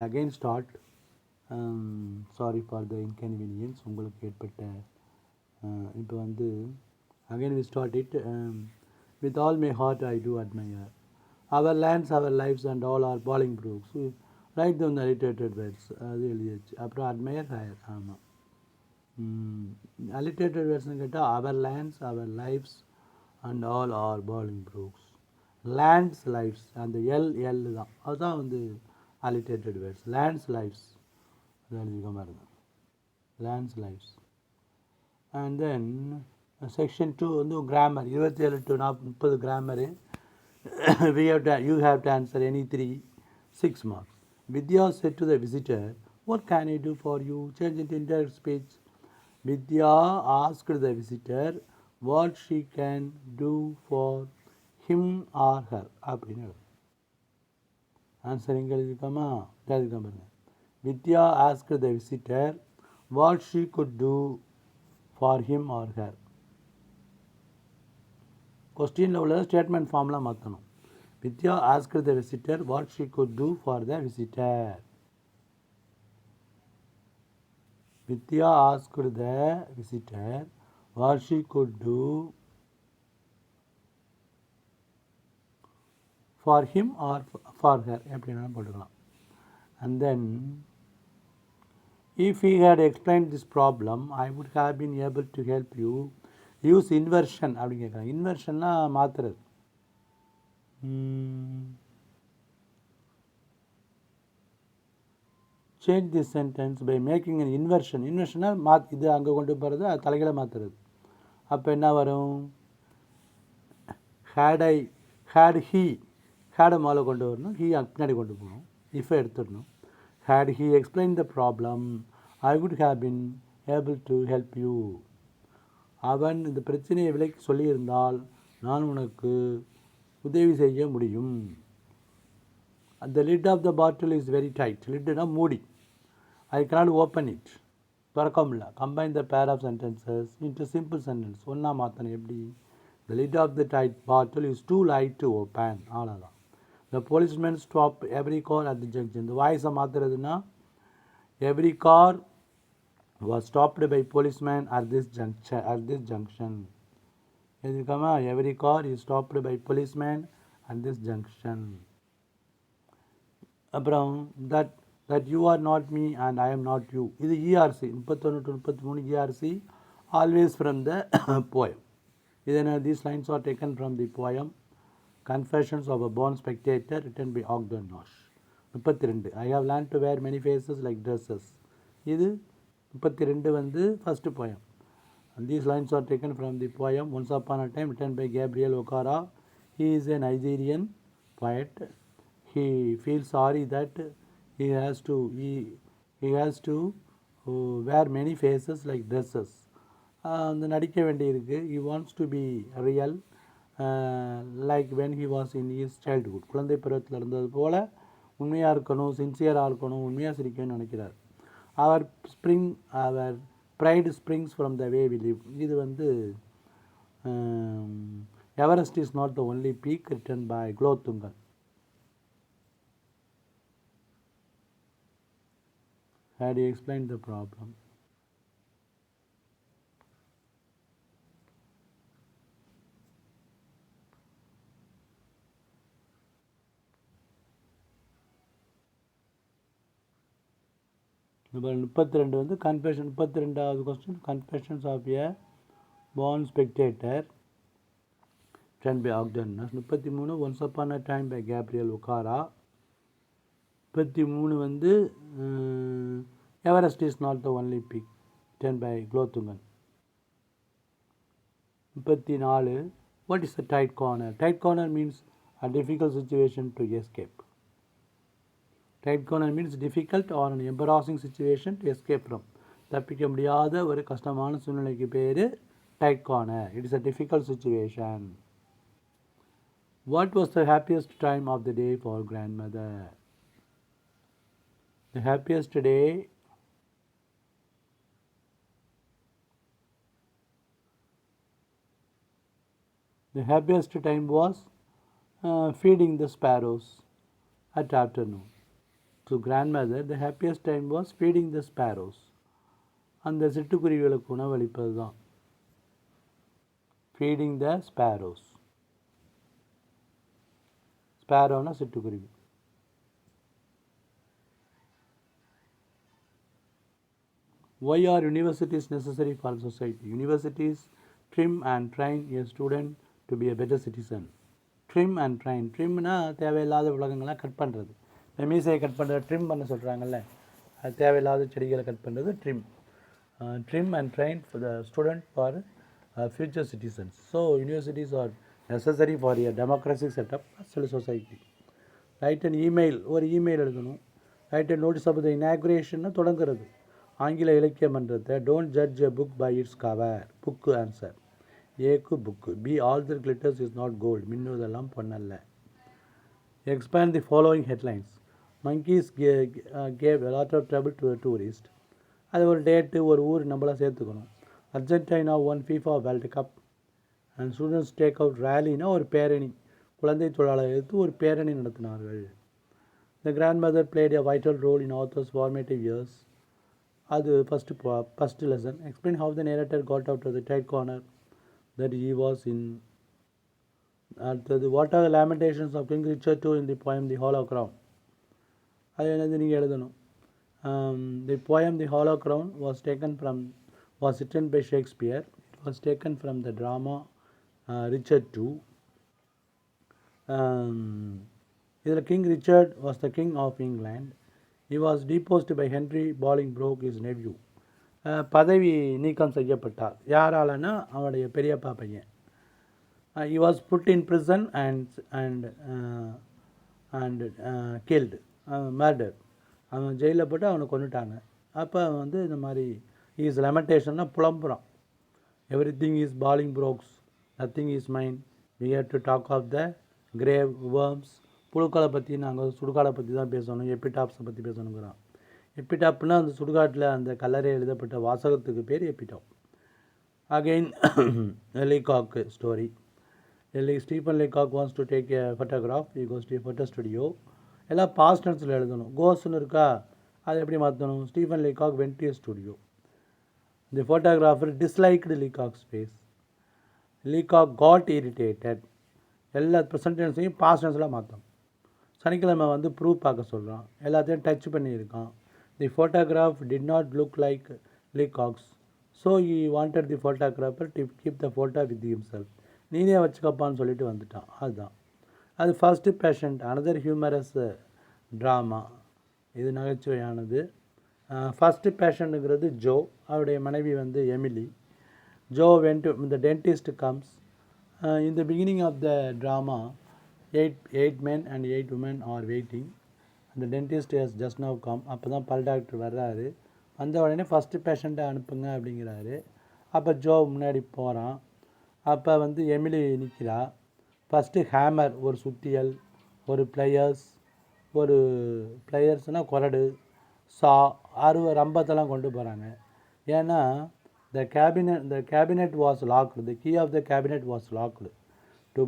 Again start. Sorry for the inconvenience உங்களுக்கு ஏற்பட்ட இப்போ வந்து again we start it. With all my heart I do admire our lands, our lives and all our bowling brooks. Write down the alliterated words. அது எழுதியாச்சு. அப்புறம் admire higher. ஆமாம். alliterated wordsனு கேட்டால் our lands, our lives and all our bowling brooks. lands, lives அந்த L தான் அதுதான் வந்து alliterated words. lands, lives அது எழுதிக்க மாதிரி தான். lands, lives. And then section 2 வந்து grammar 27 to 30 grammar. You have to answer any 3, 6 marks. Vidya said to the visitor, what can I do for you? Change it into indirect speech. Vidya asked the visitor what she can do for him or her. அப்படின்னு answer எங்கே எழுதிருக்காமா எழுதிருக்காம பாருங்க. Vidya asked the visitor what she could do for him or her. கொஸ்டினில் உள்ள statement ஃபார்ம்லாம் மாற்றணும். Vidya asked the visitor what she could do for the visitor. Vidya asked the visitor what she could do for him or for her எப்படினாலும் போட்டுக்கலாம். And then if he had explained this problem I would have been able to help you. Use inversion அப்படின்னு கேட்குறாங்க. இன்வர்ஷன்னா மாற்றுறது. Change this sentence by making an inversion. இன்வர்ஷனாக இது அங்கே கொண்டு போகிறது, அது தலைகளை மாற்றுறது. அப்போ என்ன வரும்? ஹேட் ஹீ ஹேடை மேலே கொண்டு வரணும், ஹீ பின்னாடி கொண்டு போகணும், இஃபை எடுத்துடணும். Had he explain the problem I would have been able to help you. அவன் இந்த பிரச்சனையை விலைக்கு சொல்லியிருந்தால் நான் உனக்கு உதவி செய்ய முடியும். The lid of the bottle is very tight. லிட்னா மூடி. I cannot open it. திறக்க முடியல. Combine the pair of sentences into simple sentence. ஒன்றா மாற்றணும். எப்படி? The lid of the tight bottle is too light to open. அவ்வளோதான். The policeman stopped every car at the junction. இந்த வாய்ஸை மாற்றுறதுன்னா every car was stopped by policeman at this junction. எதுக்காமா every car is stopped by policeman at this junction. அப்புறம் that you are not me and I am not you. இது ERC 31 to 33 ERC always from the poem. These lines are taken from the poem Confessions of a Born Spectator written by Ogden Nash. 32 I have learned to wear many faces like dresses. இது 32 வந்து first poem. And these lines are taken from the poem Once Upon a Time written by Gabriel Okara. He is a Nigerian poet. He feels sorry that he has to wear many faces like dresses. அந்த நடிக்க வேண்டியிருக்கு. He wants to be real like when he was in his childhood. குழந்தை பருவத்தில் இருந்தது போல் உண்மையாக இருக்கணும், சின்சியராக இருக்கணும், உண்மையாக சிரிக்கணும்னு நினைக்கிறார். அவர் pride springs from the way we live. இது வந்து Everest is not the only peak written by Glottungal. Had he explained the problem? இப்போ 32 வந்து கன்ஃபெஷன். 32வது question confessions of a born spectator written by Ogden Nash. 33 Once Upon a Time by Gabriel Okara. 33 வந்து Everest is not the only peak written by Glottungal. 34 What is a tight corner? Tight corner means a difficult situation to escape. Tight corner means difficult or an embarrassing situation to escape from. தப்பிக்க முடியாத ஒரு கஷ்டமான சூழ்நிலைக்கு பேர் tight corner. It is a difficult situation. What was the happiest time of the day for grandmother? The happiest day time was feeding the sparrows at afternoon. to grandmother, the happiest time was feeding the sparrows. அந்த சிட்டுக்குருவிகளுக்கு உணவளிப்பது தான் feeding the sparrows. ஸ்பேரோனா சிட்டுக்குருவி. Why are universities necessary for society? Universities trim and train a student to be a better citizen. Trim and train. ட்ரிம்னா தேவையில்லாத உலகங்கள்லாம் cut பண்ணுறது. மீசையை cut பண்ணுறது trim பண்ண சொல்கிறாங்கல்ல, அது தேவையில்லாத செடிகளை கட் பண்ணுறது trim. Trim and train for the student for future citizens. So universities are necessary for a democratic setup as well as society. Write an email, ஒரு இமெயில் எழுதணும். Write a notice of the inauguration தொடங்குறது. ஆங்கில இலக்கியம் பண்ணுறது. Don't judge a book by its cover. Book answer. ஏக்கு book. B all the glitters is not gold. மின்னுவதெல்லாம் பொன்னல்ல. Expand the following headlines. Monkeys gave a lot of trouble to a tourist. அது ஒரு date, ஒரு ஊர் நம்மளாம் சேர்த்துக்கணும். Argentina won FIFA world cup. And students take out ரேலினா ஒரு பேரணி, குழந்தை தொழிலாளர் எடுத்து ஒரு பேரணி நடத்தினார்கள். The grandmother played a vital role in author's formative years. அது first lesson. Explain how the narrator got out of the tight corner that he was in. அடுத்தது what are the lamentations of king Richard two in the poem the hollow crown. அது என்னது நீங்கள் எழுதணும். The poem The Hollow Crown was written by Shakespeare. It was taken from the drama Richard II. Either King Richard was the king of England. He was deposed by Henry Bolingbroke, his nephew. பதவி நீக்கம் செய்யப்பட்டார். யாராலன்னா அவருடைய பெரியப்பா பையன். He was put in prison and killed, murdered. அவன் ஜெயிலில் போட்டு அவனை கொண்டுட்டாங்க. அப்போ அவன் வந்து இந்த மாதிரி இஸ் லெமெண்டேஷன்னா புலம்புறான். Everything is falling breaks, nothing is mine, we have to talk of the grave worms. புழுக்களை பற்றி நாங்கள் சுடுகாடை பற்றி தான் பேசணும், எப்பிடாப்ஸை பற்றி பேசணுங்கிறான். எப்பிடாப்னா அந்த சுடுகாட்டில் அந்த கல்லறை எழுதப்பட்ட வாசகத்துக்கு பேர் epitaph. Again Leacock story. Stephen Leacock wants to take a photograph. He goes to photo studio. எல்லாம் பாஸ்ட் டென்ஸில் எழுதணும். கோஸ்ன்னு இருக்கா, அதை எப்படி மாற்றணும்? Stephen Leacock went to studio. The photographer disliked Leacock's face. Leacock got irritated. எல்லா ப்ரெசன்ட் டென்ஸையும் பாஸ்ட் டென்ஸில் மாற்றணும். சனிக்கிழமை வந்து ப்ரூஃப் பார்க்க சொல்கிறான், எல்லாத்தையும் டச் பண்ணியிருக்கான். The photograph did not look like Leacock's, so he wanted the photographer to keep the photo with himself. நீனே வச்சுக்கப்பான்னு சொல்லிட்டு வந்துட்டான். அதுதான் அது. First patient another humorous drama. இது நகைச்சுவையானது. ஃபஸ்ட்டு பேஷண்ட்டுங்கிறது ஜோ, அவருடைய மனைவி வந்து Emily. Joe went to the dentist comes. In the beginning of the drama eight men and 8 women are waiting. அந்த dentist has just now come. அப்போ தான் பல் டாக்டர் வர்றாரு. வந்த உடனே ஃபஸ்ட்டு பேஷண்ட்டை அனுப்புங்க அப்படிங்கிறாரு. அப்போ ஜோ முன்னாடி போகிறான். அப்போ வந்து எமிலி நிற்கிறா. ஃபஸ்ட்டு ஹேமர், ஒரு சுத்தியல், ஒரு பிளேயர்ஸ்னால் கொரடு, சா, ரம்பத்தெல்லாம் கொண்டு போகிறாங்க. ஏன்னா the cabinet was locked, the key of the cabinet was locked. To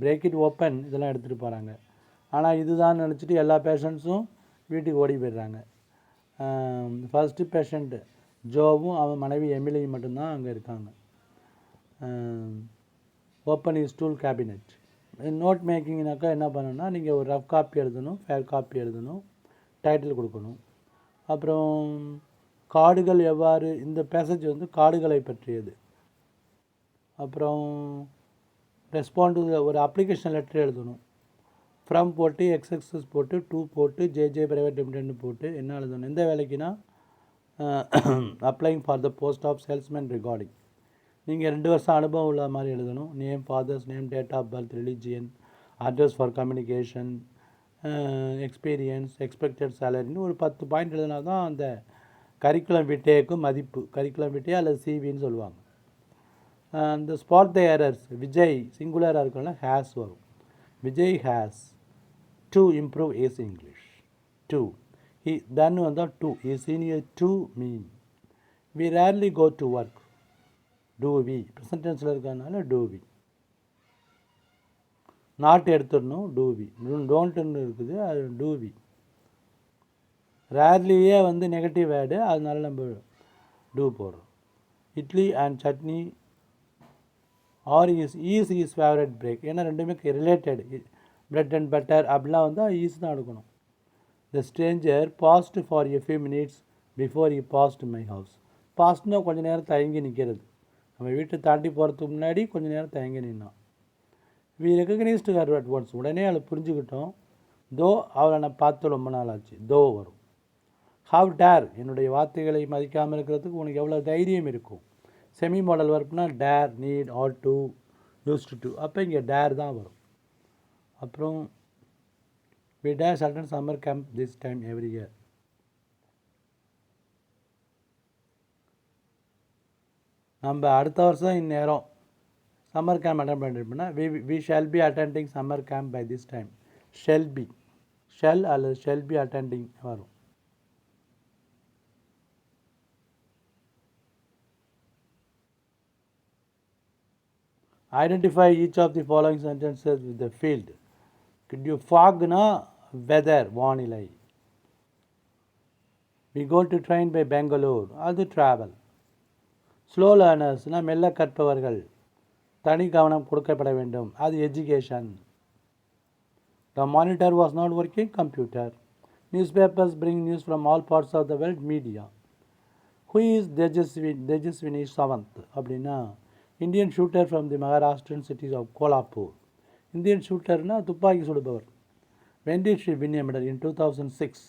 break it open இதெல்லாம் எடுத்துகிட்டு போகிறாங்க. ஆனால் இதுதான் நினச்சிட்டு எல்லா பேஷண்ட்ஸும் வீட்டுக்கு ஓடி போயிடுறாங்க. ஃபஸ்ட்டு பேஷண்ட்டு ஜோவும் அவன் மனைவி எமிலியும் மட்டும்தான் அங்கே இருக்காங்க. Open is tool cabinet. Note மேக்கிங்னாக்கா என்ன பண்ணணும்னா, நீங்கள் ஒரு ரஃப் காப்பி எழுதணும், ஃபேர் காப்பி எழுதணும், டைட்டில் கொடுக்கணும். அப்புறம் காடுகள் எவ்வாறு, இந்த பேசேஜ் வந்து காடுகளை பற்றியது. அப்புறம் ரெஸ்பாண்ட் ஒரு அப்ளிகேஷன் லெட்டர் எழுதணும். ஃப்ரம் போட்டு எக்ஸ்எக்ஸஸ் போட்டு 2 போட்டு ஜேஜே பிரைவேட் லிமிடெட்னு போட்டு என்ன எழுதணும்? எந்த வேலைக்குன்னா applying for the post of salesman regarding. நீங்கள் 2 வருஷம் அனுபவம் உள்ள மாதிரி எழுதணும். Name, father's name, date of birth, religion, address for communication, experience, expected சேலரின்னு ஒரு 10 பாயிண்ட் எழுதினா தான் அந்த கரிக்குலம் விட்டேக்கும் மதிப்பு. கரிக்குலம் விட்டே அல்லது சிவின்னு சொல்லுவாங்க. அந்த ஸ்பாட் த எரர்ஸ். விஜய் சிங்குலராக இருக்கனால ஹேஸ் வரும். Vijay has to improve is English. To he தன் வந்தால் to he senior to me. We rarely go to work. Do we present டென்ஸில் இருக்கிறதுனால டூ வி. நாட் எடுத்துடணும், டூ வி. டோன்ட்டுன்னு இருக்குது, அது டூ வி. ரேர்லியே வந்து நெகட்டிவ் வேர்டு, அதனால நம்ம டூ போடுறோம். Idli and chutney are his is favourite break. ஏன்னா ரெண்டுமே ரிலேட்டட். பிரெட் அண்ட் பட்டர் அப்படிலாம் வந்தால் ஈஸ் தான் எடுக்கணும். The stranger paused for a few minutes before he passed my house. பாஸ்ட்னா கொஞ்சம் நேரம் தயங்கி நிற்கிறது. நம்ம வீட்டை தாண்டி போகிறதுக்கு முன்னாடி கொஞ்சம் நேரம் தயங்கி நின்னான். We recognised her at once. உடனே அவளை புரிஞ்சுக்கிட்டோம். தோ அவளை நான் பார்த்து ரொம்ப நாள் ஆச்சு. தோ வரும். How dare. என்னுடைய வார்த்தைகளை மதிக்காமல் இருக்கிறதுக்கு உனக்கு எவ்வளோ தைரியம் இருக்கும். செமி மாடல் வர்ப்னா dare, need, ought to, used to. அப்போ இங்கே டேர் தான் வரும். அப்புறம் we dash attend summer camp this time every year. நம்ம அடுத்த வருஷம் இந்நேரம் சம்மர் கேம்ப் அட்டன் பண்ணிருப்போம்னா we shall be attending summer camp by this time. Shall be, shall அல்லது ஷெல் பி அட்டெண்டிங் வரும். Identify each of the following sentences with the field. Could you fogனா weather, வானிலை. We go to train by Bangalore, அது travel. Slow லேர்னர்ஸ்னால் மெல்ல கற்பவர்கள், தனி கவனம் கொடுக்கப்பட வேண்டும், அது education. The monitor was not working, computer. Newspapers bring news from all parts of the world, media. Who is Tejaswini Sawant அப்படின்னா Indian shooter from the Maharashtrian cities of Kolhapur. Indian ஷூட்டர்னால் துப்பாக்கி சுடுபவர். When did she win a medal? In 2006.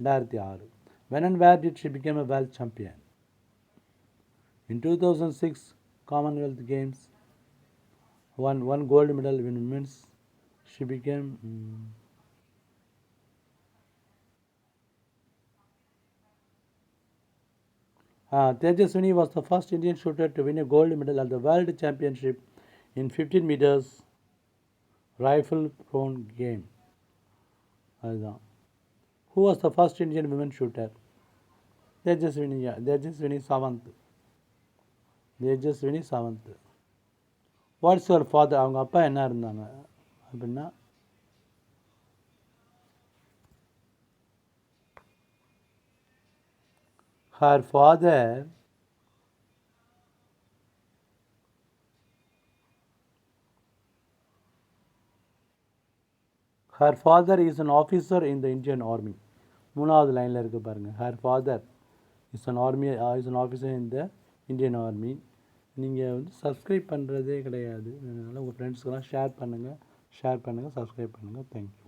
2006. When and where did she become a world champion? In 2006 Commonwealth Games, won one gold medal in women's. She became Tejaswini was the first Indian shooter to win a gold medal at the World Championship in 15 meters rifle thrown game. அதுதான். Who was the first Indian women shooter? Tejaswini Sawant. Tejaswini Sawant. What's your father. அவங்க அப்பா என்ன இருந்தாங்க அப்படின்னா her father is an officer in the Indian Army. மூணாவது லைனில் இருக்குது பாருங்கள். her father is an officer in the Indian Army. நீங்கள் வந்து சப்ஸ்கிரைப் பண்ணுறதே கிடையாது. அதனால் உங்கள் ஃப்ரெண்ட்ஸ்க்கெல்லாம் ஷேர் பண்ணுங்கள், சப்ஸ்கிரைப் பண்ணுங்கள். தேங்க்யூ.